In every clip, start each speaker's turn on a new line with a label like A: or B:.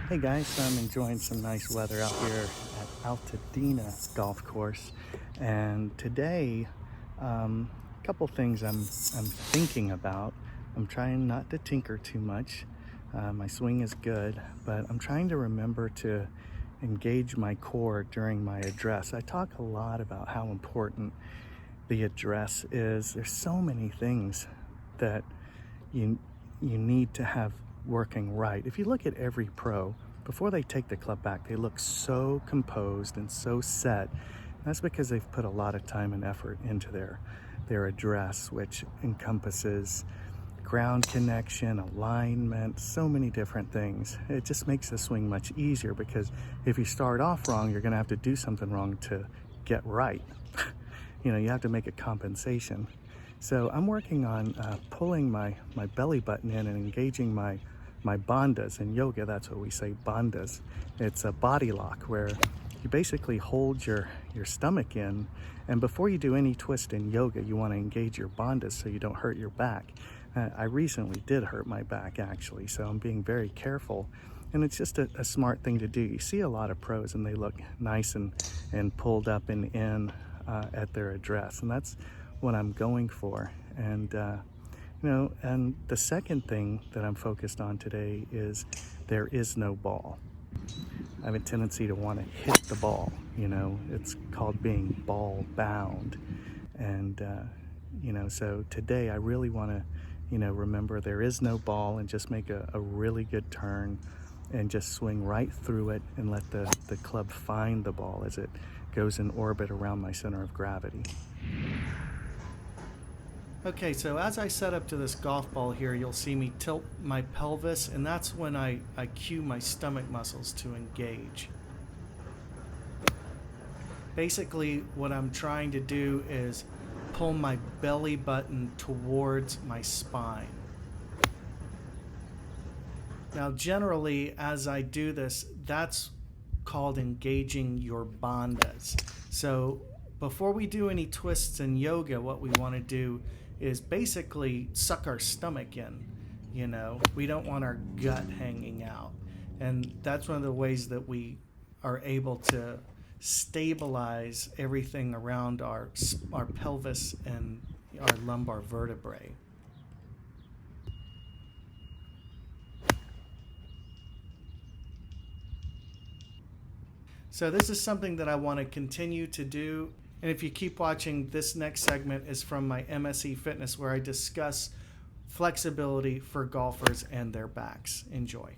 A: Hey guys, so I'm enjoying some nice weather out here at Altadena Golf Course, and today, a couple things I'm thinking about. I'm trying not to tinker too much. My swing is good, but I'm trying to remember to engage my core during my address. I talk a lot about how important the address is. There's so many things that you you need to have working right. If you look at every pro, before they take the club back, they look so composed and so set. That's because they've put a lot of time and effort into their address, which encompasses ground connection, alignment, so many different things. It just makes the swing much easier because if you start off wrong, you're gonna have to do something wrong to get right. You have to make a compensation. So I'm working on pulling my belly button in and engaging my bandas. In yoga, that's what we say, bandas. It's a body lock where you basically hold your stomach in, and before you do any twist in yoga, you want to engage your bandhas so you don't hurt your back. I recently did hurt my back actually, so I'm being very careful, and it's just a smart thing to do. You see a lot of pros and they look nice and pulled up and in at their address, and that's what I'm going for. And and the second thing that I'm focused on today is there is no ball. I have a tendency to want to hit the ball. It's called being ball bound. And, so today I really want to, remember there is no ball and just make a really good turn and just swing right through it and let the club find the ball as it goes in orbit around my center of gravity. Okay, so as I set up to this golf ball here, you'll see me tilt my pelvis, and that's when I cue my stomach muscles to engage. Basically, what I'm trying to do is pull my belly button towards my spine. Now, generally, as I do this, that's called engaging your bandhas. So before we do any twists in yoga, what we want to do is basically suck our stomach in. We don't want our gut hanging out. And that's one of the ways that we are able to stabilize everything around our pelvis and our lumbar vertebrae. So this is something that I want to continue to do. And if you keep watching, this next segment is from my MSE Fitness, where I discuss flexibility for golfers and their backs. Enjoy.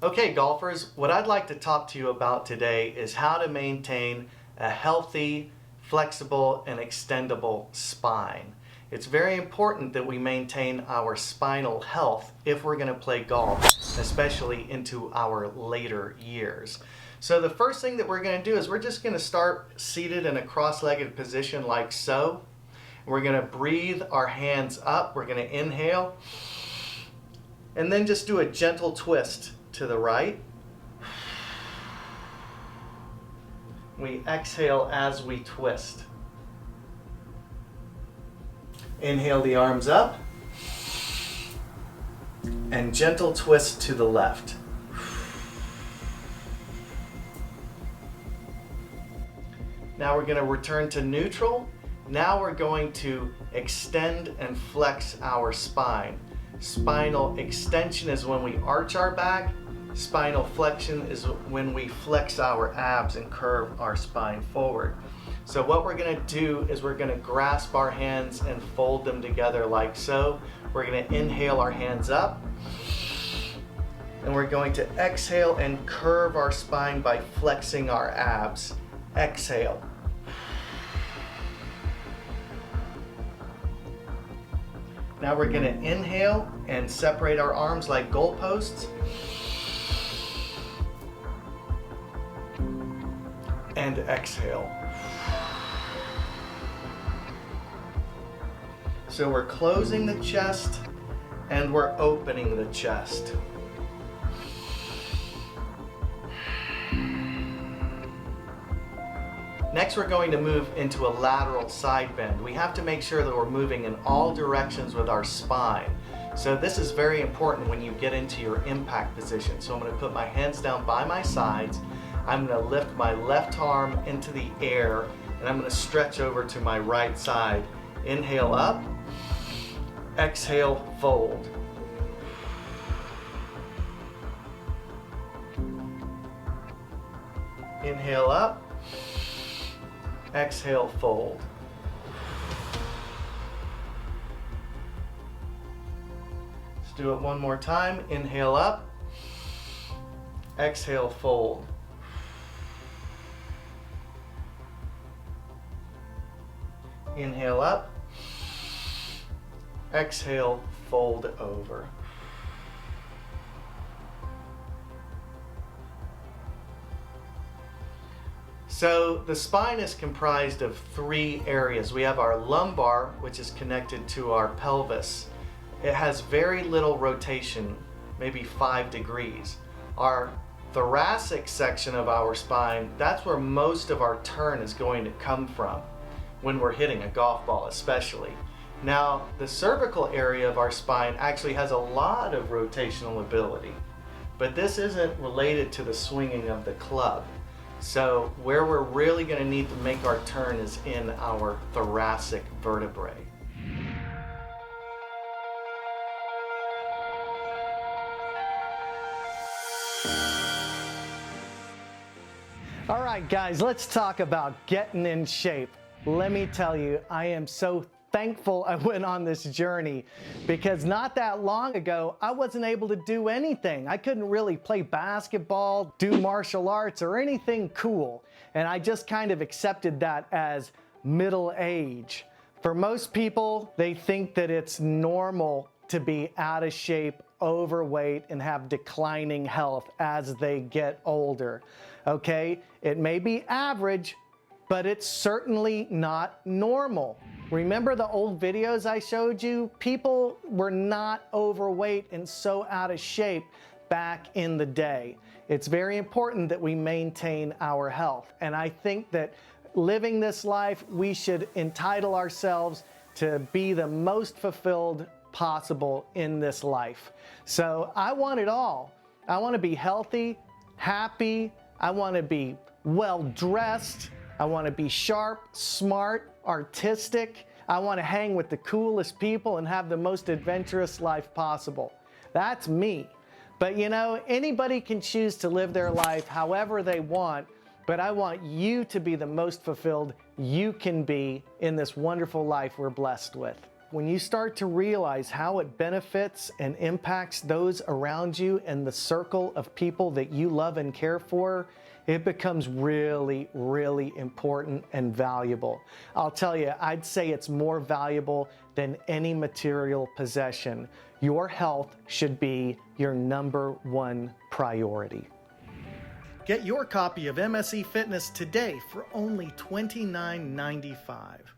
A: Okay, golfers, what I'd like to talk to you about today is how to maintain a healthy, flexible, and extendable spine. It's very important that we maintain our spinal health if we're going to play golf, especially into our later years. So the first thing that we're going to do is we're just going to start seated in a cross-legged position like so. We're going to breathe our hands up. We're going to inhale and then just do a gentle twist to the right. We exhale as we twist. Inhale the arms up and gentle twist to the left. Now we're going to return to neutral. Now we're going to extend and flex our spine. Spinal extension is when we arch our back. Spinal flexion is when we flex our abs and curve our spine forward. So what we're going to do is we're going to grasp our hands and fold them together like so. We're going to inhale our hands up. And we're going to exhale and curve our spine by flexing our abs. Exhale. Now we're going to inhale and separate our arms like goalposts. And exhale. So we're closing the chest and we're opening the chest. Next, we're going to move into a lateral side bend. We have to make sure that we're moving in all directions with our spine. So this is very important when you get into your impact position. So I'm going to put my hands down by my sides. I'm going to lift my left arm into the air, and I'm going to stretch over to my right side. Inhale up, exhale, fold. Inhale up, exhale, fold. Let's do it one more time. Inhale up, exhale, fold. Inhale up, exhale, fold over. So the spine is comprised of 3 areas. We have our lumbar, which is connected to our pelvis. It has very little rotation, maybe 5 degrees. Our thoracic section of our spine, that's where most of our turn is going to come from when we're hitting a golf ball especially. Now, the cervical area of our spine actually has a lot of rotational ability, but this isn't related to the swinging of the club. So where we're really going to need to make our turn is in our thoracic vertebrae. All right, guys, let's talk about getting in shape. Let me tell you, I am so thankful I went on this journey, because not that long ago, I wasn't able to do anything. I couldn't really play basketball, do martial arts, or anything cool. And I just kind of accepted that as middle age. For most people, they think that it's normal to be out of shape, overweight, and have declining health as they get older. Okay? It may be average, but it's certainly not normal. Remember the old videos I showed you? People were not overweight and so out of shape back in the day. It's very important that we maintain our health. And I think that living this life, we should entitle ourselves to be the most fulfilled possible in this life. So I want it all. I want to be healthy, happy. I want to be well dressed. I want to be sharp, smart, artistic. I want to hang with the coolest people and have the most adventurous life possible. That's me. But you know, anybody can choose to live their life however they want, but I want you to be the most fulfilled you can be in this wonderful life we're blessed with. When you start to realize how it benefits and impacts those around you and the circle of people that you love and care for, it becomes really, really important and valuable. I'll tell you, I'd say it's more valuable than any material possession. Your health should be your #1 priority. Get your copy of MSE Fitness today for only $29.95.